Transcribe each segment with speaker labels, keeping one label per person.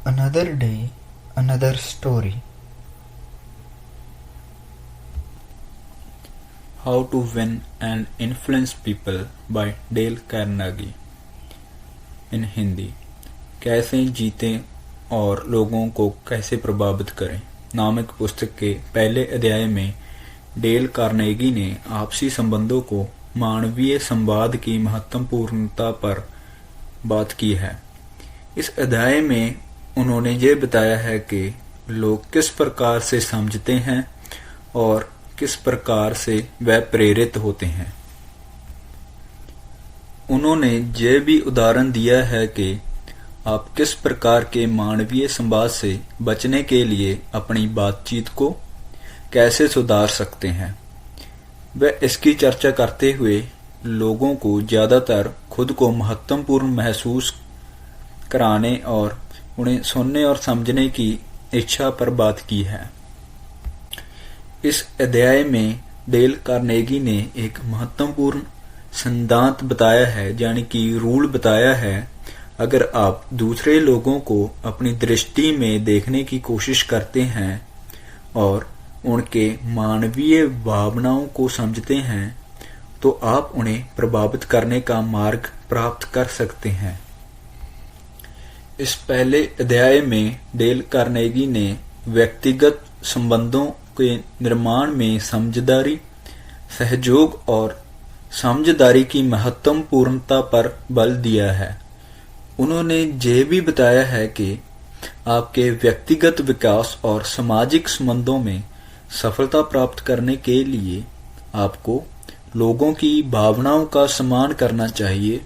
Speaker 1: Another day, another story.
Speaker 2: How to Win and Influence People by Dale Carnegie. इन हिंदी, कैसे जीतें और लोगों को कैसे प्रभावित करें नामक पुस्तक के पहले अध्याय में डेल कार्नेगी ने आपसी संबंधों को मानवीय संवाद की महत्वपूर्णता पर बात की है। इस अध्याय में उन्होंने ये बताया है कि लोग किस प्रकार से समझते हैं और किस प्रकार से वह प्रेरित होते हैं। उन्होंने ये भी उदाहरण दिया है कि आप किस प्रकार के मानवीय संवाद से बचने के लिए अपनी बातचीत को कैसे सुधार सकते हैं। वह इसकी चर्चा करते हुए लोगों को ज्यादातर खुद को महत्वपूर्ण महसूस कराने और उन्हें सुनने और समझने की इच्छा पर बात की है। इस अध्याय में डेल कार्नेगी ने एक महत्वपूर्ण सिद्धांत बताया है, यानी कि रूल बताया है। अगर आप दूसरे लोगों को अपनी दृष्टि में देखने की कोशिश करते हैं और उनके मानवीय भावनाओं को समझते हैं तो आप उन्हें प्रभावित करने का मार्ग प्राप्त कर सकते हैं। इस पहले अध्याय में डेल कार्नेगी ने व्यक्तिगत संबंधों के निर्माण में समझदारी, सहयोग और समझदारी की महत्वपूर्णता पर बल दिया है। उन्होंने ये भी बताया है कि आपके व्यक्तिगत विकास और सामाजिक संबंधों में सफलता प्राप्त करने के लिए आपको लोगों की भावनाओं का सम्मान करना चाहिए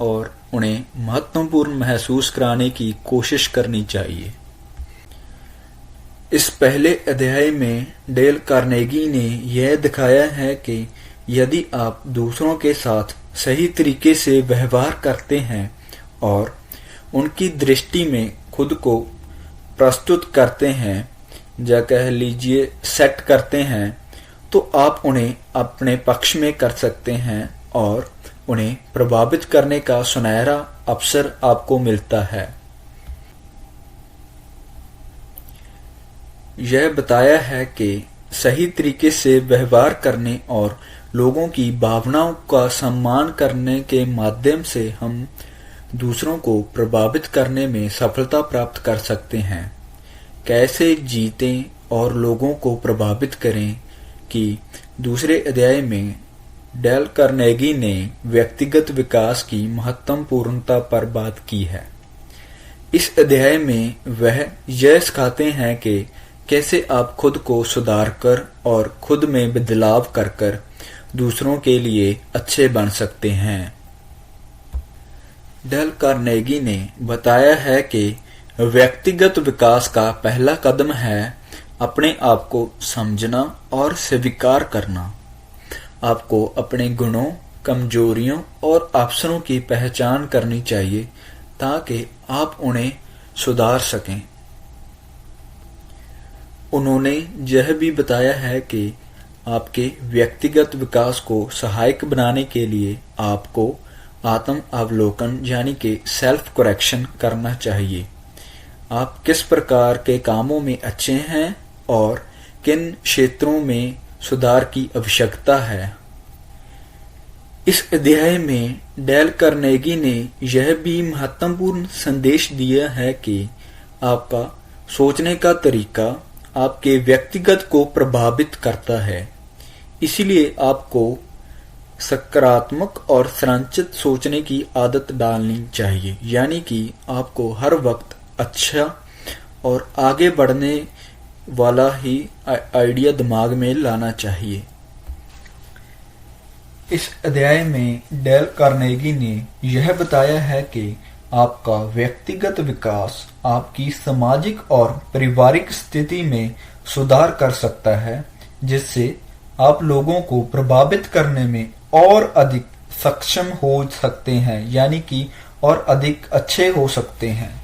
Speaker 2: और उन्हें महत्वपूर्ण महसूस कराने की कोशिश करनी चाहिए। इस पहले अध्याय में डेल कार्नेगी ने यह दिखाया है कि यदि आप दूसरों के साथ सही तरीके से व्यवहार करते हैं और उनकी दृष्टि में खुद को प्रस्तुत करते हैं या कह लीजिए सेट करते हैं, तो आप उन्हें अपने पक्ष में कर सकते हैं और उन्हें प्रभावित करने का सुनहरा अवसर आपको मिलता है। यह बताया है कि सही तरीके से व्यवहार करने और लोगों की भावनाओं का सम्मान करने के माध्यम से हम दूसरों को प्रभावित करने में सफलता प्राप्त कर सकते हैं। कैसे जीतें और लोगों को प्रभावित करें कि दूसरे अध्याय में डेल कार्नेगी ने व्यक्तिगत विकास की महत्वपूर्णता पर बात की है। इस अध्याय में वह यह सिखाते हैं कि कैसे आप खुद को सुधार कर और खुद में बदलाव कर दूसरों के लिए अच्छे बन सकते हैं। डेल कार्नेगी ने बताया है कि व्यक्तिगत विकास का पहला कदम है अपने आप को समझना और स्वीकार करना। आपको अपने गुणों, कमजोरियों और अवसरों की पहचान करनी चाहिए ताकि आप उन्हें सुधार सकें। उन्होंने यह भी बताया है कि आपके व्यक्तिगत विकास को सहायक बनाने के लिए आपको आत्म अवलोकन यानी कि सेल्फ करेक्शन करना चाहिए। आप किस प्रकार के कामों में अच्छे हैं और किन क्षेत्रों में सुधार की आवश्यकता है। इस अध्याय में डेल कार्नेगी ने यह भी महत्वपूर्ण संदेश दिया है कि आपका सोचने का तरीका आपके व्यक्तिगत को प्रभावित करता है। इसीलिए आपको सकारात्मक और संरचित सोचने की आदत डालनी चाहिए, यानी कि आपको हर वक्त अच्छा और आगे बढ़ने वाला ही आइडिया दिमाग में लाना चाहिए। इस अध्याय में डेल कार्नेगी ने यह बताया है कि आपका व्यक्तिगत विकास आपकी सामाजिक और पारिवारिक स्थिति में सुधार कर सकता है, जिससे आप लोगों को प्रभावित करने में और अधिक सक्षम हो सकते हैं, यानी कि और अधिक अच्छे हो सकते हैं।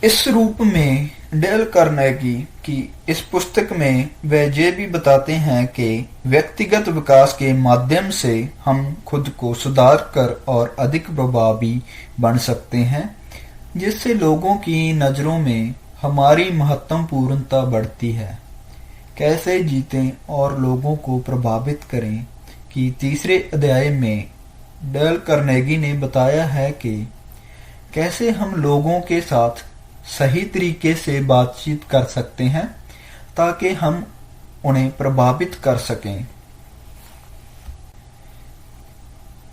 Speaker 2: इस रूप में डेल कार्नेगी की इस पुस्तक में वह ये भी बताते हैं कि व्यक्तिगत विकास के माध्यम से हम खुद को सुधार कर और अधिक प्रभावी बन सकते हैं
Speaker 1: जिससे लोगों की नज़रों में हमारी महत्वपूर्णता बढ़ती है। कैसे जीतें और लोगों को प्रभावित करें कि तीसरे अध्याय में डेल कार्नेगी ने बताया है कि कैसे हम लोगों के साथ सही तरीके से बातचीत कर सकते हैं ताकि हम उन्हें प्रभावित कर सकें।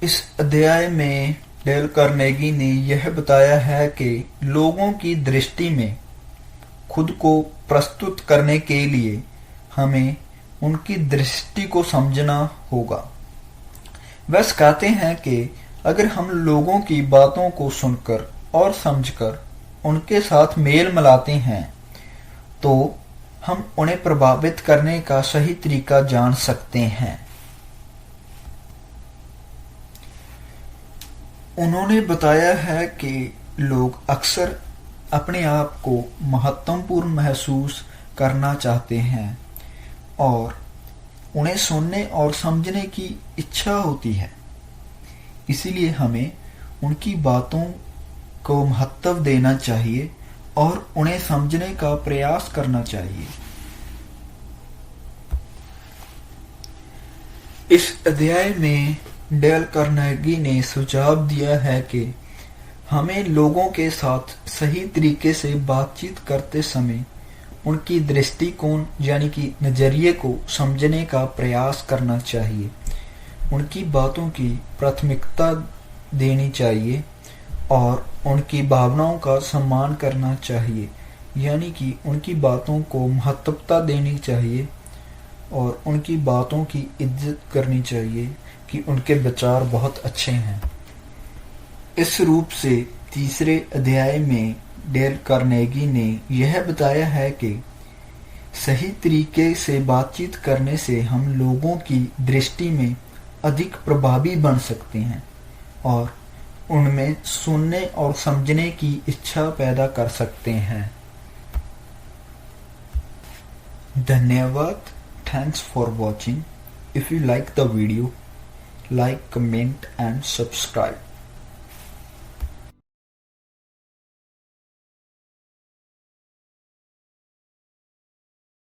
Speaker 1: इस अध्याय में डेल कार्नेगी ने यह बताया है कि लोगों की दृष्टि में खुद को प्रस्तुत करने के लिए हमें उनकी दृष्टि को समझना होगा। वह कहते हैं कि अगर हम लोगों की बातों को सुनकर और समझकर उनके साथ मेल मिलाते हैं तो हम उन्हें प्रभावित करने का सही तरीका जान सकते हैं। उन्होंने बताया है कि लोग अक्सर अपने आप को महत्वपूर्ण महसूस करना चाहते हैं और उन्हें सुनने और समझने की इच्छा होती है। इसीलिए हमें उनकी बातों को महत्व देना चाहिए और उन्हें समझने का प्रयास करना चाहिए। इस अध्याय में डेल कार्नेगी ने सुझाव दिया है कि हमें लोगों के साथ सही तरीके से बातचीत करते समय उनकी दृष्टिकोण यानी कि नजरिए को समझने का प्रयास करना चाहिए, उनकी बातों की प्राथमिकता देनी चाहिए और उनकी भावनाओं का सम्मान करना चाहिए, यानी कि उनकी बातों को महत्वता देनी चाहिए और उनकी बातों की इज्जत करनी चाहिए कि उनके विचार बहुत अच्छे हैं। इस रूप से तीसरे अध्याय में डेल कार्नेगी ने यह बताया है कि सही तरीके से बातचीत करने से हम लोगों की दृष्टि में अधिक प्रभावी बन सकते हैं और उनमें सुनने और समझने की इच्छा पैदा कर सकते हैं। धन्यवाद। Thanks for watching. If you like the video, like, comment and subscribe.